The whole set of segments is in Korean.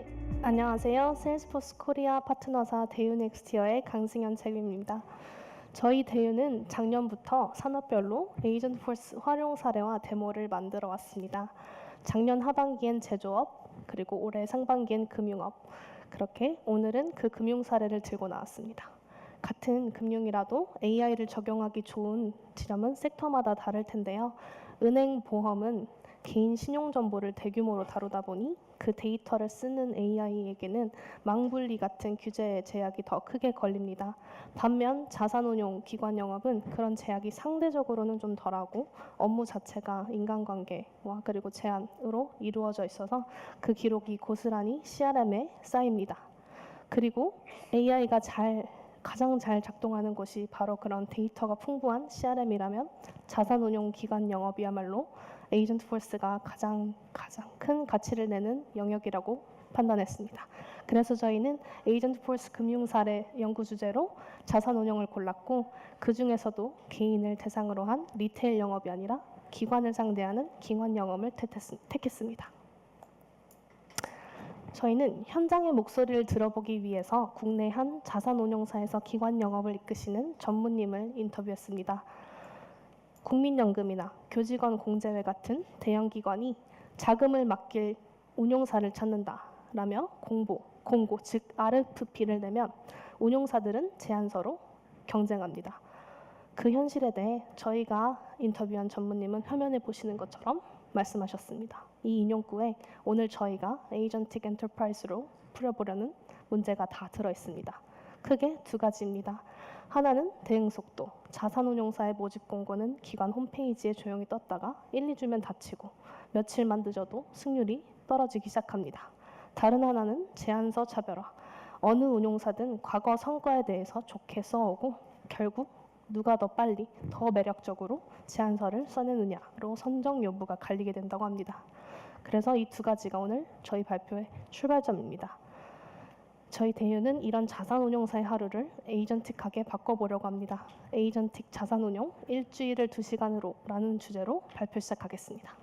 네, 안녕하세요. 세일스포스 코리아 파트너사 대유넥스티어의 강승현 책임입니다. 저희 대유는 작년부터 산업별로 에이전트포스 활용 사례와 데모를 만들어 왔습니다. 작년 하반기엔 제조업, 그리고 올해 상반기엔 금융업, 그렇게 오늘은 그 금융 사례를 들고 나왔습니다. 같은 금융이라도 AI를 적용하기 좋은 지점은 섹터마다 다를 텐데요. 은행 보험은 개인 신용 정보를 대규모로 다루다 보니 그 데이터를 쓰는 AI에게는 망분리 같은 규제의 제약이 더 크게 걸립니다. 반면 자산운용 기관 영업은 그런 제약이 상대적으로는 좀 덜하고 업무 자체가 인간관계와 그리고 제한으로 이루어져 있어서 그 기록이 고스란히 CRM에 쌓입니다. 그리고 AI가 가장 잘 작동하는 곳이 바로 그런 데이터가 풍부한 CRM이라면 자산운용 기관 영업이야말로 에이전트포스가 가장 큰 가치를 내는 영역이라고 판단했습니다. 그래서 저희는 에이전트포스 금융 사례 연구 주제로 자산운용을 골랐고 그 중에서도 개인을 대상으로 한 리테일 영업이 아니라 기관을 상대하는 기관 영업을 택했습니다. 저희는 현장의 목소리를 들어보기 위해서 국내 한 자산운용사에서 기관 영업을 이끄시는 전무님을 인터뷰했습니다. 국민연금이나 교직원 공제회 같은 대형 기관이 자금을 맡길 운용사를 찾는다라며 공고, 즉 RFP를 내면 운용사들은 제안서로 경쟁합니다. 그 현실에 대해 저희가 인터뷰한 전무님은 화면에 보시는 것처럼 말씀하셨습니다. 이 인용구에 오늘 저희가 에이전틱 엔터프라이즈로 풀어보려는 문제가 다 들어있습니다. 크게 두 가지입니다. 하나는 대응 속도. 자산운용사의 모집 공고는 기관 홈페이지에 조용히 떴다가 1, 2주면 닫히고 며칠만 늦어도 승률이 떨어지기 시작합니다. 다른 하나는 제안서 차별화. 어느 운용사든 과거 성과에 대해서 좋게 써오고 결국 누가 더 빨리, 더 매력적으로 제안서를 써내느냐로 선정 여부가 갈리게 된다고 합니다. 그래서 이 두 가지가 오늘 저희 발표의 출발점입니다. 저희 대유는 이런 자산운용사의 하루를 에이전틱하게 바꿔보려고 합니다. 에이전틱 자산운용 일주일을 2시간으로 라는 주제로 발표 시작하겠습니다.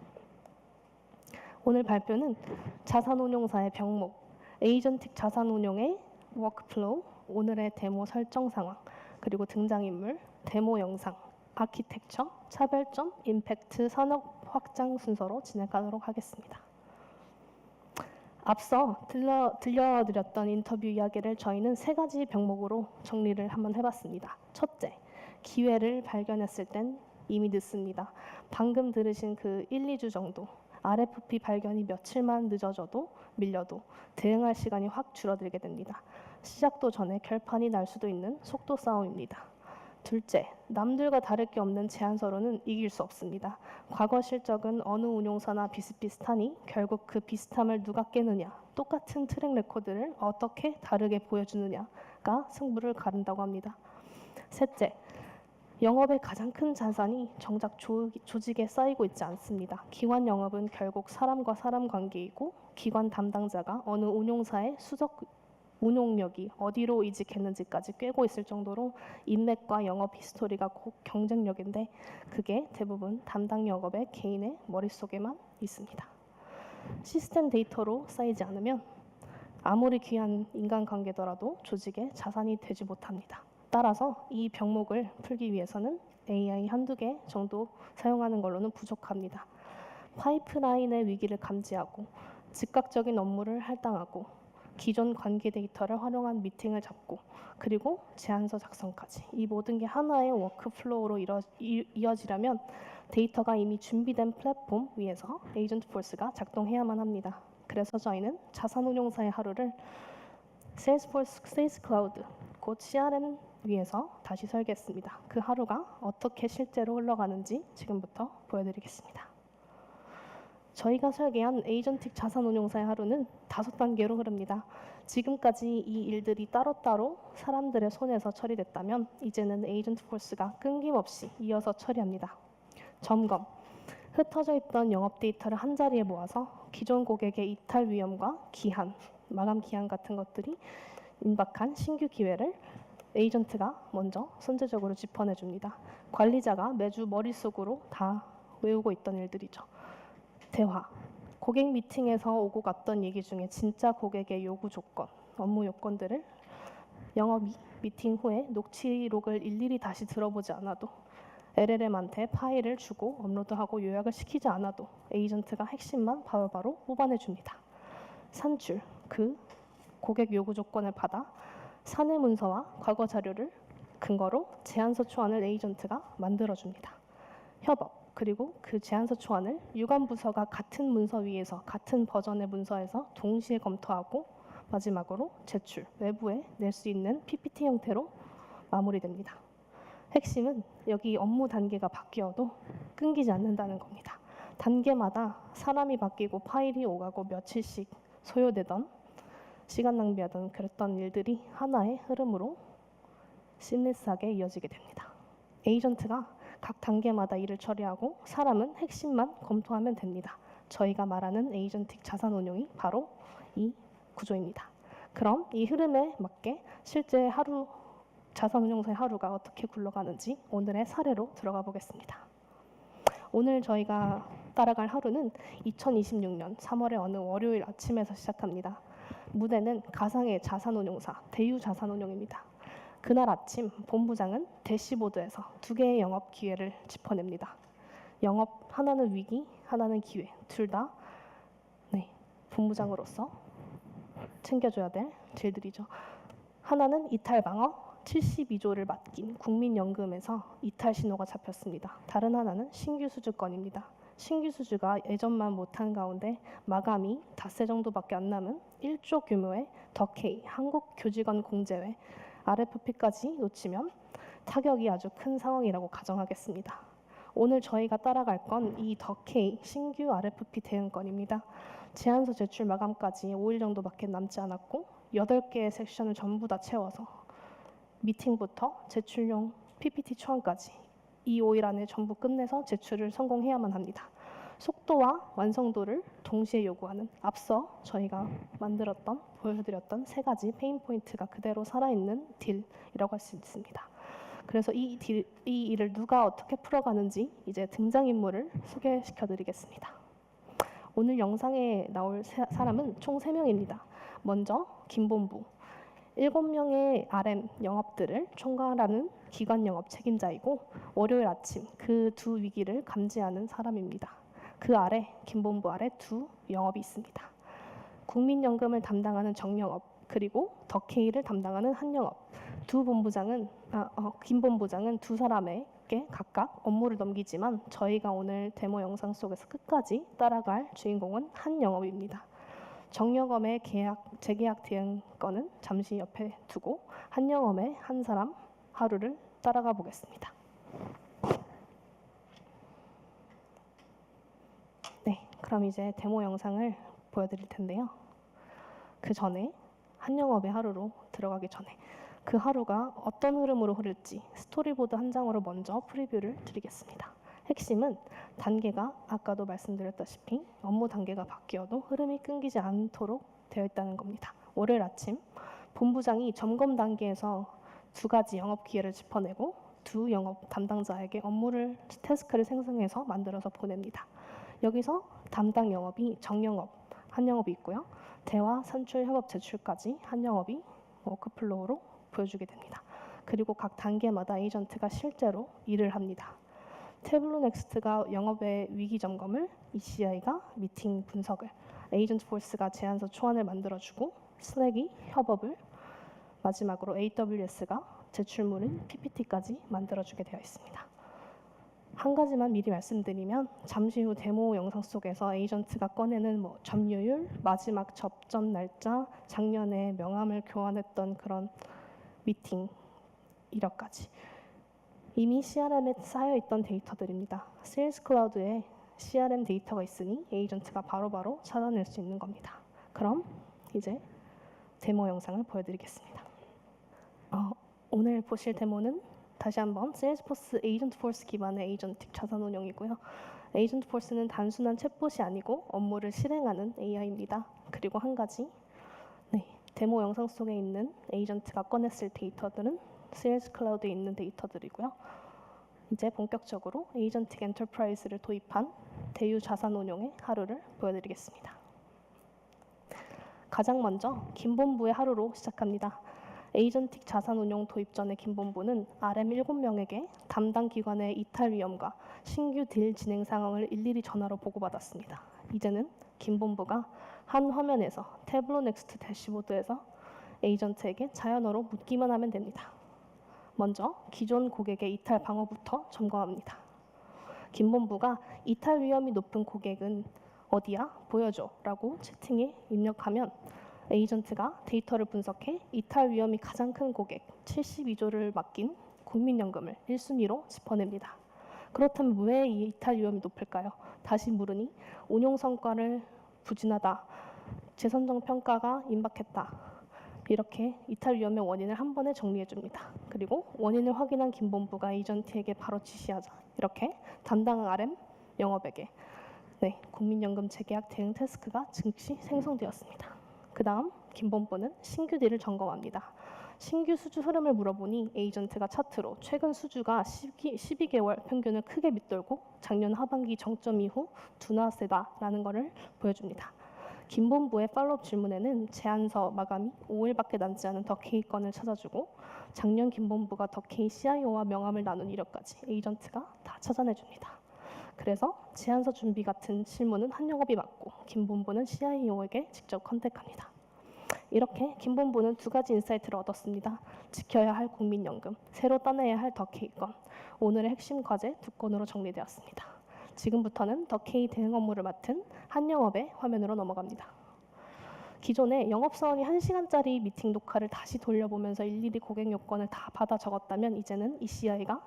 오늘 발표는 자산운용사의 병목, 에이전틱 자산운용의 워크플로우, 오늘의 데모 설정 상황, 그리고 등장인물, 데모 영상, 아키텍처, 차별점, 임팩트, 산업 확장 순서로 진행하도록 하겠습니다. 앞서 들려드렸던 인터뷰 이야기를 저희는 3가지 병목으로 정리를 한번 해봤습니다. 첫째, 기회를 발견했을 땐 이미 늦습니다. 방금 들으신 그 1, 2주 정도 RFP 발견이 며칠만 늦어져도 밀려도 대응할 시간이 확 줄어들게 됩니다. 시작도 전에 결판이 날 수도 있는 속도 싸움입니다. 둘째, 남들과 다를 게 없는 제안서로는 이길 수 없습니다. 과거 실적은 어느 운용사나 비슷비슷하니 결국 그 비슷함을 누가 깨느냐, 똑같은 트랙 레코드를 어떻게 다르게 보여주느냐가 승부를 가른다고 합니다. 셋째, 영업의 가장 큰 자산이 정작 조직에 쌓이고 있지 않습니다. 기관 영업은 결국 사람과 사람 관계이고 기관 담당자가 어느 운용사의 수석 운용력이 어디로 이직했는지까지 꿰고 있을 정도로 인맥과 영업 히스토리가 곧 경쟁력인데 그게 대부분 담당 영업의 개인의 머릿속에만 있습니다. 시스템 데이터로 쌓이지 않으면 아무리 귀한 인간관계더라도 조직의 자산이 되지 못합니다. 따라서 이 병목을 풀기 위해서는 AI 한두 개 정도 사용하는 걸로는 부족합니다. 파이프라인의 위기를 감지하고 즉각적인 업무를 할당하고 기존 관계 데이터를 활용한 미팅을 잡고 그리고 제안서 작성까지 이 모든 게 하나의 워크플로우로 이어지려면 데이터가 이미 준비된 플랫폼 위에서 에이전트포스가 작동해야만 합니다. 그래서 저희는 자산운용사의 하루를 세일스포스 세일스 클라우드, 곧 CRM 위에서 다시 설계했습니다. 그 하루가 어떻게 실제로 흘러가는지 지금부터 보여드리겠습니다. 저희가 설계한 에이전틱 자산운용사의 하루는 5단계로 흐릅니다. 지금까지 이 일들이 따로따로 사람들의 손에서 처리됐다면 이제는 에이전트포스가 끊김없이 이어서 처리합니다. 점검. 흩어져 있던 영업 데이터를 한자리에 모아서 기존 고객의 이탈 위험과 기한, 마감 기한 같은 것들이 임박한 신규 기회를 에이전트가 먼저 선제적으로 짚어내줍니다. 관리자가 매주 머릿속으로 다 외우고 있던 일들이죠. 대화, 고객 미팅에서 오고 갔던 얘기 중에 진짜 고객의 요구 조건, 업무 요건들을 영업 미팅 후에 녹취록을 일일이 다시 들어보지 않아도 LLM한테 파일을 주고 업로드하고 요약을 시키지 않아도 에이전트가 핵심만 바로바로 뽑아내 줍니다. 산출, 그 고객 요구 조건을 받아 사내 문서와 과거 자료를 근거로 제안서 초안을 에이전트가 만들어줍니다. 협업, 그리고 그 제안서 초안을 유관부서가 같은 문서 위에서 같은 버전의 문서에서 동시에 검토하고 마지막으로 제출, 외부에 낼 수 있는 PPT 형태로 마무리됩니다. 핵심은 여기 업무 단계가 바뀌어도 끊기지 않는다는 겁니다. 단계마다 사람이 바뀌고 파일이 오가고 며칠씩 소요되던 시간 낭비하던 그랬던 일들이 하나의 흐름으로 심리스하게 이어지게 됩니다. 에이전트가 각 단계마다 일을 처리하고 사람은 핵심만 검토하면 됩니다. 저희가 말하는 에이전틱 자산 운용이 바로 이 구조입니다. 그럼 이 흐름에 맞게 실제 자산운용사의 하루가 어떻게 굴러가는지 오늘의 사례로 들어가 보겠습니다. 오늘 저희가 따라갈 하루는 2026년 3월의 어느 월요일 아침에서 시작합니다. 무대는 가상의 자산운용사 대유자산운용입니다. 그날 아침 본부장은 대시보드에서 두 개의 영업 기회를 짚어냅니다. 영업 하나는 위기, 하나는 기회, 둘 다 본부장으로서 챙겨줘야 될 일들이죠. 하나는 이탈 방어, 72조를 맡긴 국민연금에서 이탈 신호가 잡혔습니다. 다른 하나는 신규 수주 건입니다. 신규 수주가 예전만 못한 가운데 마감이 닷새 정도밖에 안 남은 1조 규모의 더케이 한국교직원 공제회 RFP까지 놓치면 타격이 아주 큰 상황이라고 가정하겠습니다. 오늘 저희가 따라갈 건 이 더케이 신규 RFP 대응건입니다. 제안서 제출 마감까지 5일 정도밖에 남지 않았고 8개의 섹션을 전부 다 채워서 미팅부터 제출용 PPT 초안까지 이 5일 안에 전부 끝내서 제출을 성공해야만 합니다. 속도와 완성도를 동시에 요구하는 앞서 저희가 보여드렸던 세 가지 페인 포인트가 그대로 살아있는 딜이라고 할 수 있습니다. 그래서 이 일을 누가 어떻게 풀어가는지 이제 등장인물을 소개시켜드리겠습니다. 오늘 영상에 나올 사람은 총 3명입니다. 먼저 김본부, 7명의 RM 영업들을 총괄하는 기관 영업 책임자이고 월요일 아침 그 두 위기를 감지하는 사람입니다. 그 아래 김본부 아래 두 영업이 있습니다. 국민연금을 담당하는 정영업 그리고 더케이를 담당하는 한영업. 김 본부장은 두 사람에게 각각 업무를 넘기지만 저희가 오늘 데모 영상 속에서 끝까지 따라갈 주인공은 한영업입니다. 정영업의 재계약 대응건은 잠시 옆에 두고 한영업의 한 사람 하루를 따라가 보겠습니다. 네, 그럼 이제 데모 영상을 보여드릴 텐데요. 그 전에 한영업의 하루로 들어가기 전에 그 하루가 어떤 흐름으로 흐를지 스토리보드 한 장으로 먼저 프리뷰를 드리겠습니다. 핵심은 단계가 아까도 말씀드렸다시피 업무 단계가 바뀌어도 흐름이 끊기지 않도록 되어 있다는 겁니다. 월요일 아침 본부장이 점검 단계에서 두 가지 영업 기회를 짚어내고 두 영업 담당자에게 태스크를 생성해서 만들어서 보냅니다. 여기서 담당 영업이 정영업, 한영업이 있고요. 대화, 산출, 협업, 제출까지 한영업이 워크플로우로 보여주게 됩니다. 그리고 각 단계마다 에이전트가 실제로 일을 합니다. 태블로 넥스트가 영업의 위기 점검을, ECI가 미팅 분석을, 에이전트 포스가 제안서 초안을 만들어주고 슬랙이 협업을, 마지막으로 AWS가 제출물인 PPT까지 만들어주게 되어 있습니다. 한 가지만 미리 말씀드리면 잠시 후 데모 영상 속에서 에이전트가 꺼내는 점유율, 마지막 접점 날짜, 작년에 명함을 교환했던 그런 미팅 이력까지 이미 CRM에 쌓여있던 데이터들입니다. 세일즈 클라우드에 CRM 데이터가 있으니 에이전트가 바로바로 찾아낼 수 있는 겁니다. 그럼 이제 데모 영상을 보여드리겠습니다. 오늘 보실 데모는 다시 한번 세일즈포스 에이전트 포스 기반의 에이전틱 자산 운용이고요. 에이전트 포스는 단순한 챗봇이 아니고 업무를 실행하는 AI입니다. 그리고 한 가지, 데모 영상 속에 있는 에이전트가 꺼냈을 데이터들은 세일즈 클라우드에 있는 데이터들이고요. 이제 본격적으로 에이전틱 엔터프라이즈를 도입한 대유 자산운용의 하루를 보여드리겠습니다. 가장 먼저 김본부의 하루로 시작합니다. 에이전틱 자산운용 도입 전에 김본부는 RM 7명에게 담당 기관의 이탈 위험과 신규 딜 진행 상황을 일일이 전화로 보고받았습니다. 이제는 김본부가 한 화면에서 태블로 넥스트 대시보드에서 에이전트에게 자연어로 묻기만 하면 됩니다. 먼저 기존 고객의 이탈 방어부터 점검합니다. 김본부가 이탈 위험이 높은 고객은 어디야? 보여줘 라고 채팅에 입력하면 에이전트가 데이터를 분석해 이탈 위험이 가장 큰 고객 72조를 맡긴 국민연금을 1순위로 짚어냅니다. 그렇다면 왜 이 이탈 위험이 높을까요? 다시 물으니 운용 성과를 부진하다, 재선정 평가가 임박했다, 이렇게 이탈 위험의 원인을 한 번에 정리해 줍니다. 그리고 원인을 확인한 김본부가 에이전트에게 바로 지시하자 이렇게 담당 RM 영업에게 국민연금 재계약 대응 태스크가 즉시 생성되었습니다. 그 다음 김본부는 신규 딜을 점검합니다. 신규 수주 흐름을 물어보니 에이전트가 차트로 최근 수주가 12개월 평균을 크게 밑돌고 작년 하반기 정점 이후 둔화 세다라는 것을 보여줍니다. 김본부의 팔로업 질문에는 제안서 마감이 5일밖에 남지 않은 더케이 건을 찾아주고 작년 김본부가 더케이 CIO와 명함을 나눈 이력까지 에이전트가 다 찾아내줍니다. 그래서 제안서 준비 같은 실무는 한영업이 맡고 김본부는 CIO에게 직접 컨택합니다. 이렇게 김본부는 두 가지 인사이트를 얻었습니다. 지켜야 할 국민연금, 새로 따내야 할 더케이 건, 오늘의 핵심 과제 두 건으로 정리되었습니다. 지금부터는 더케이 대응 업무를 맡은 한영업의 화면으로 넘어갑니다. 기존에 영업사원이 1시간짜리 미팅 녹화를 다시 돌려보면서 일일이 고객 요건을 다 받아 적었다면 이제는 ECI가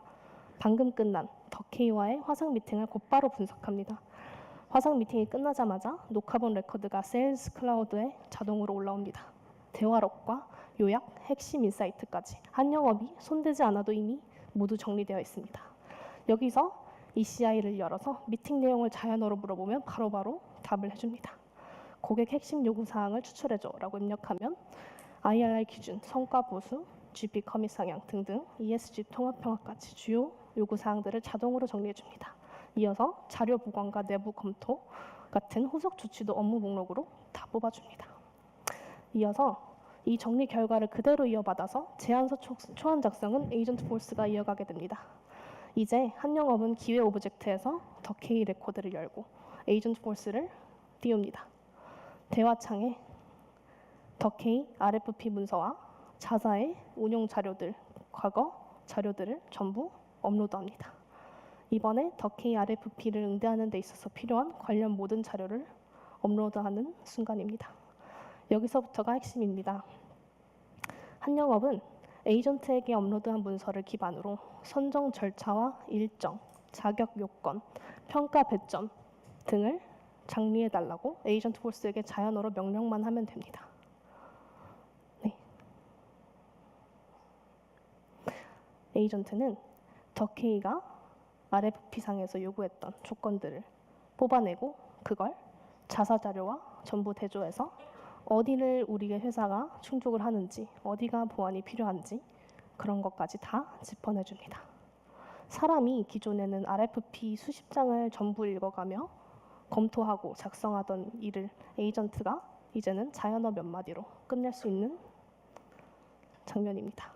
방금 끝난 더케이와의 화상 미팅을 곧바로 분석합니다. 화상 미팅이 끝나자마자 녹화본 레코드가 세일즈 클라우드에 자동으로 올라옵니다. 대화록과 요약, 핵심 인사이트까지 한영업이 손대지 않아도 이미 모두 정리되어 있습니다. 여기서 ECI를 열어서 미팅 내용을 자연어로 물어보면 바로바로 답을 해줍니다. 고객 핵심 요구사항을 추출해줘 라고 입력하면 IRR 기준, 성과 보수, GP 커밋 상향 등등 ESG 통합 평가까지 주요 요구사항들을 자동으로 정리해줍니다. 이어서 자료 보관과 내부 검토 같은 후속 조치도 업무 목록으로 다 뽑아줍니다. 이어서 이 정리 결과를 그대로 이어받아서 제안서 초안 작성은 에이전트 포스가 이어가게 됩니다. 이제 한영업은 기회 오브젝트에서 더케이 레코드를 열고 에이전트 포스를 띄웁니다. 대화창에 더케이 RFP 문서와 자사의 운용 자료들, 과거 자료들을 전부 업로드합니다. 이번에 더케이 RFP를 응대하는 데 있어서 필요한 관련 모든 자료를 업로드하는 순간입니다. 여기서부터가 핵심입니다. 한영업은 에이전트에게 업로드한 문서를 기반으로 선정 절차와 일정, 자격 요건, 평가 배점 등을 장리해달라고 에이전트 포스에게 자연어로 명령만 하면 됩니다. 에이전트는 더케이가 RFP상에서 요구했던 조건들을 뽑아내고 그걸 자사자료와 전부 대조해서 어디를 우리의 회사가 충족을 하는지, 어디가 보완이 필요한지 그런 것까지 다 짚어내줍니다. 사람이 기존에는 RFP 수십 장을 전부 읽어가며 검토하고 작성하던 일을 에이전트가 이제는 자연어 몇 마디로 끝낼 수 있는 장면입니다.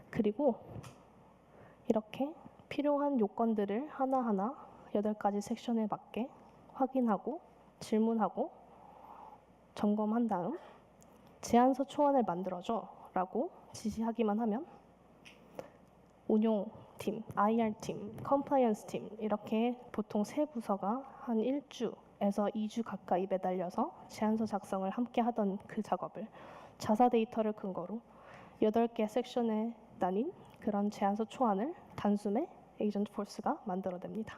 그리고 이렇게 필요한 요건들을 하나하나 8가지 섹션에 맞게 확인하고 질문하고 점검한 다음 제안서 초안을 만들어줘 라고 지시하기만 하면 운용팀, IR팀, 컴플라이언스팀 이렇게 보통 세 부서가 한 1주에서 2주 가까이 매달려서 제안서 작성을 함께 하던 그 작업을 자사 데이터를 근거로 8개 섹션에 나뉜 그런 제안서 초안을 단숨에 에이전트 포스가 만들어냅니다.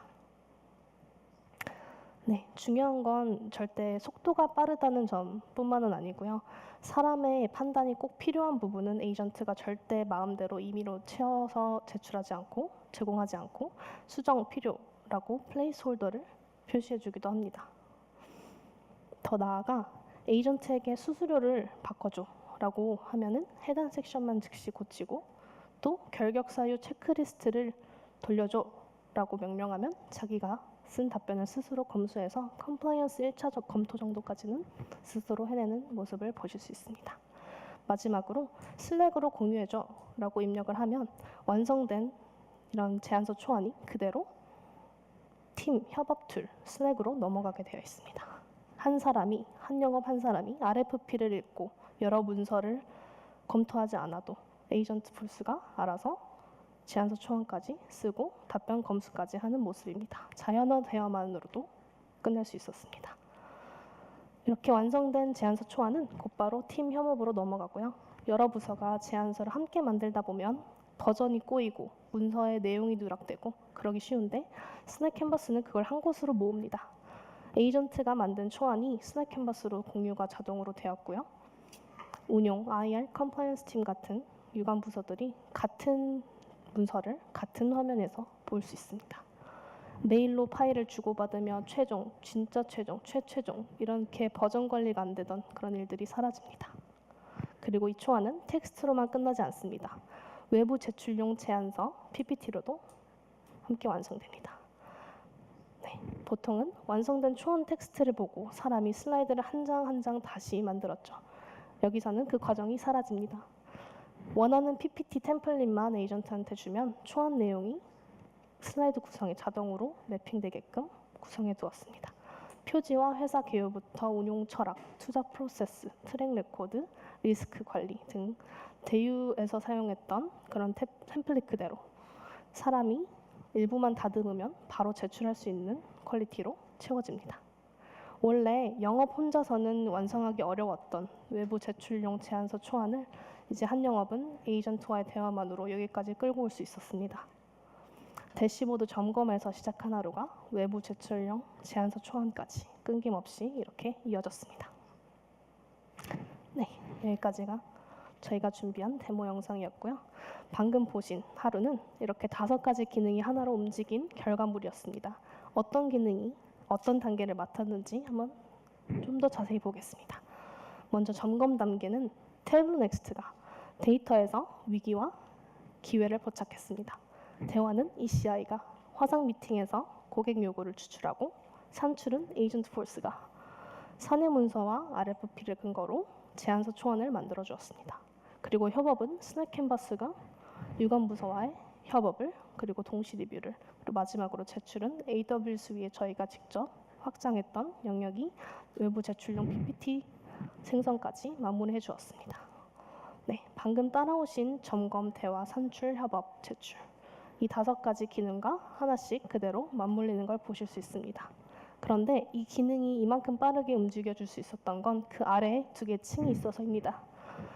중요한 건 절대 속도가 빠르다는 점뿐만은 아니고요. 사람의 판단이 꼭 필요한 부분은 에이전트가 절대 마음대로 임의로 채워서 제출하지 않고 제공하지 않고 수정 필요라고 플레이스홀더를 표시해주기도 합니다. 더 나아가 에이전트에게 수수료를 바꿔줘 라고 하면은 해당 섹션만 즉시 고치고 또 결격 사유 체크리스트를 돌려줘 라고 명령하면 자기가 쓴 답변을 스스로 검수해서 컴플라이언스 1차적 검토 정도까지는 스스로 해내는 모습을 보실 수 있습니다. 마지막으로 슬랙으로 공유해줘 라고 입력을 하면 완성된 이런 제안서 초안이 그대로 팀 협업 툴 슬랙으로 넘어가게 되어 있습니다. 한 영업 한 사람이 RFP를 읽고 여러 문서를 검토하지 않아도 에이전트 폴스가 알아서 제안서 초안까지 쓰고 답변 검수까지 하는 모습입니다. 자연어 대화만으로도 끝낼 수 있었습니다. 이렇게 완성된 제안서 초안은 곧바로 팀 협업으로 넘어가고요. 여러 부서가 제안서를 함께 만들다 보면 버전이 꼬이고 문서의 내용이 누락되고 그러기 쉬운데 스낵 캔버스는 그걸 한 곳으로 모읍니다. 에이전트가 만든 초안이 스낵 캔버스로 공유가 자동으로 되었고요. 운용, IR, 컴플라이언스 팀 같은 유관 부서들이 같은 문서를 같은 화면에서 볼 수 있습니다. 메일로 파일을 주고받으며 최종, 진짜 최종, 최최종 이렇게 버전 관리가 안 되던 그런 일들이 사라집니다. 그리고 이 초안은 텍스트로만 끝나지 않습니다. 외부 제출용 제안서, PPT로도 함께 완성됩니다. 네, 보통은 완성된 초안 텍스트를 보고 사람이 슬라이드를 한 장 한 장 다시 만들었죠. 여기서는 그 과정이 사라집니다. 원하는 PPT 템플릿만 에이전트한테 주면 초안 내용이 슬라이드 구성에 자동으로 매핑되게끔 구성해 두었습니다. 표지와 회사 개요부터 운용 철학, 투자 프로세스, 트랙 레코드, 리스크 관리 등 대유에서 사용했던 그런 템플릿 그대로 사람이 일부만 다듬으면 바로 제출할 수 있는 퀄리티로 채워집니다. 원래 영업 혼자서는 완성하기 어려웠던 외부 제출용 제안서 초안을 이제 한 영업은 에이전트와의 대화만으로 여기까지 끌고 올 수 있었습니다. 대시보드 점검에서 시작한 하루가 외부 제출용 제안서 초안까지 끊김없이 이렇게 이어졌습니다. 네, 여기까지가 저희가 준비한 데모 영상이었고요. 방금 보신 하루는 이렇게 5가지 기능이 하나로 움직인 결과물이었습니다. 어떤 기능이 어떤 단계를 맡았는지 한번 좀 더 자세히 보겠습니다. 먼저 점검 단계는 탭 넥스트가 데이터에서 위기와 기회를 포착했습니다. 대화는 ECI가 화상 미팅에서 고객 요구를 추출하고 산출은 에이전트 폴스가 사내 문서와 RFP를 근거로 제안서 초안을 만들어 주었습니다. 그리고 협업은 스낵 캔버스가 유관 부서와의 협업을 그리고 동시 리뷰를 그리고 마지막으로 제출은 AWS 위에 저희가 직접 확장했던 영역이 외부 제출용 PPT 생성까지 마무리해 주었습니다. 네, 방금 따라오신 점검, 대화, 산출, 협업, 제출 이 5가지 기능과 하나씩 그대로 맞물리는 걸 보실 수 있습니다. 그런데 이 기능이 이만큼 빠르게 움직여줄 수 있었던 건 그 아래에 2개의 층이 있어서입니다.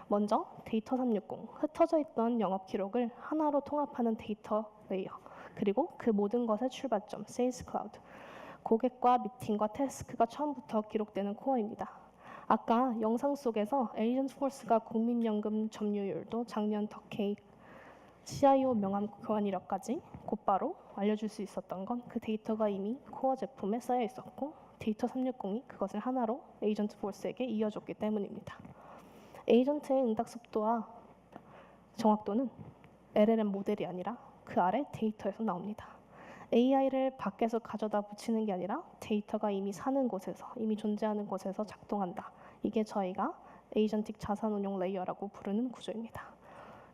먼저 데이터 360, 흩어져 있던 영업 기록을 하나로 통합하는 데이터 레이어, 그리고 그 모든 것의 출발점, 세일스 클라우드, 고객과 미팅과 태스크가 처음부터 기록되는 코어입니다. 아까 영상 속에서 에이전트 폴스가 국민연금 점유율도 작년 덕케이 CIO 명함 교환 이력까지 곧바로 알려줄 수 있었던 건 그 데이터가 이미 코어 제품에 쌓여 있었고 데이터 360이 그것을 하나로 에이전트 폴스에게 이어줬기 때문입니다. 에이전트의 응답 속도와 정확도는 LLM 모델이 아니라 그 아래 데이터에서 나옵니다. AI를 밖에서 가져다 붙이는 게 아니라 데이터가 이미 사는 곳에서, 이미 존재하는 곳에서 작동한다. 이게 저희가 에이전틱 자산 운용 레이어라고 부르는 구조입니다.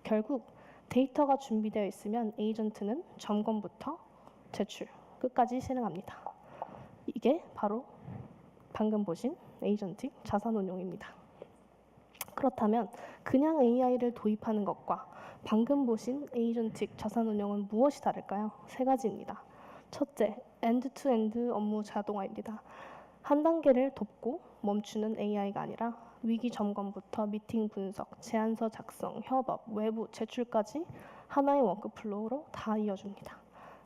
결국 데이터가 준비되어 있으면 에이전트는 점검부터 제출, 끝까지 실행합니다. 이게 바로 방금 보신 에이전틱 자산 운용입니다. 그렇다면 그냥 AI를 도입하는 것과 방금 보신 에이전틱 자산 운용은 무엇이 다를까요? 3가지입니다. 첫째, 엔드-투-엔드 업무 자동화입니다. 한 단계를 돕고 멈추는 AI가 아니라 위기 점검부터 미팅 분석, 제안서 작성, 협업, 외부, 제출까지 하나의 워크플로우로 다 이어줍니다.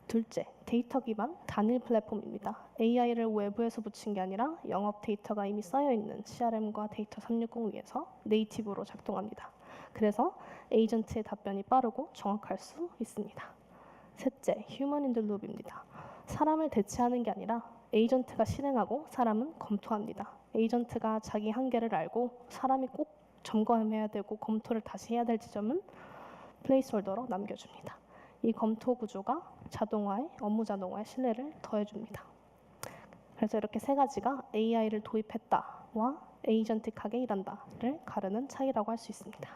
둘째, 데이터 기반 단일 플랫폼입니다. AI를 외부에서 붙인 게 아니라 영업 데이터가 이미 쌓여있는 CRM과 데이터 360 위에서 네이티브로 작동합니다. 그래서 에이전트의 답변이 빠르고 정확할 수 있습니다. 셋째, 휴먼 인 더 룹입니다. 사람을 대체하는 게 아니라 에이전트가 실행하고 사람은 검토합니다. 에이전트가 자기 한계를 알고 사람이 꼭 점검해야 되고 검토를 다시 해야 될 지점은 플레이스홀더로 남겨줍니다. 이 검토 구조가 업무 자동화에 신뢰를 더해줍니다. 그래서 이렇게 세 가지가 AI를 도입했다와 에이전틱하게 일한다를 가르는 차이라고 할 수 있습니다.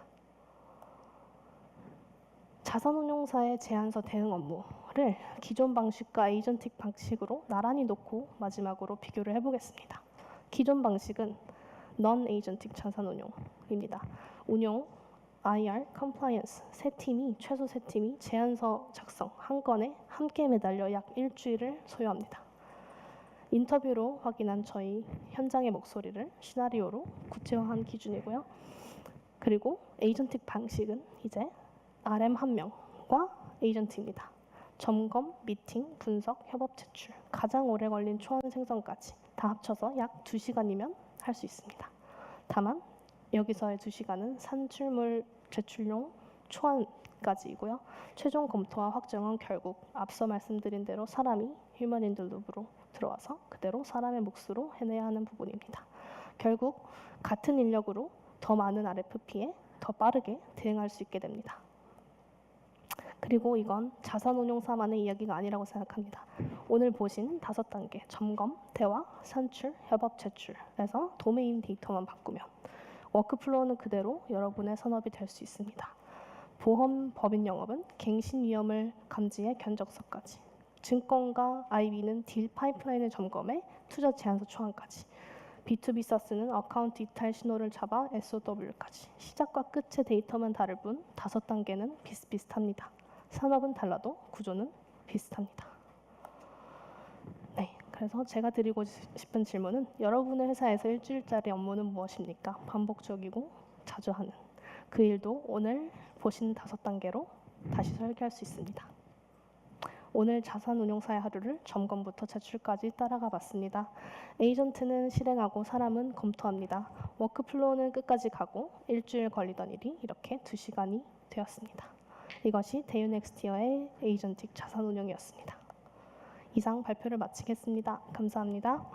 자산운용사의 제안서 대응 업무를 기존 방식과 에이전틱 방식으로 나란히 놓고 마지막으로 비교를 해보겠습니다. 기존 방식은 non-agentic 자산운용입니다. 운용, IR, compliance 최소 세 팀이 제안서 작성 한 건에 함께 매달려 약 일주일을 소요합니다. 인터뷰로 확인한 저희 현장의 목소리를 시나리오로 구체화한 기준이고요. 그리고 에이전틱 방식은 이제 RM 한 명과 에이전트입니다. 점검, 미팅, 분석, 협업 제출, 가장 오래 걸린 초안 생성까지 다 합쳐서 약 2시간이면 할 수 있습니다. 다만 여기서의 2시간은 산출물 제출용 초안까지이고요. 최종 검토와 확정은 결국 앞서 말씀드린 대로 사람이 휴먼 인더 룹으로 들어와서 그대로 사람의 몫으로 해내야 하는 부분입니다. 결국 같은 인력으로 더 많은 RFP에 더 빠르게 대응할 수 있게 됩니다. 그리고 이건 자산운용사만의 이야기가 아니라고 생각합니다. 오늘 보신 5단계 점검, 대화, 산출, 협업, 제출에서 도메인 데이터만 바꾸면 워크플로우는 그대로 여러분의 산업이 될 수 있습니다. 보험, 법인 영업은 갱신 위험을 감지해 견적서까지, 증권과 IB는 딜 파이프라인을 점검해 투자 제안서 초안까지, B2B 사스는 어카운트 이탈 신호를 잡아 SOW까지 시작과 끝의 데이터만 다를 뿐 5단계는 비슷비슷합니다. 산업은 달라도 구조는 비슷합니다. 네, 그래서 제가 드리고 싶은 질문은 여러분의 회사에서 일주일짜리 업무는 무엇입니까? 반복적이고 자주 하는 그 일도 오늘 보신 5단계로 다시 설계할 수 있습니다. 오늘 자산운용사의 하루를 점검부터 제출까지 따라가 봤습니다. 에이전트는 실행하고 사람은 검토합니다. 워크플로우는 끝까지 가고 일주일 걸리던 일이 이렇게 2시간이 되었습니다. 이것이 데이넥스티어의 에이전틱 자산운용이었습니다. 이상 발표를 마치겠습니다. 감사합니다.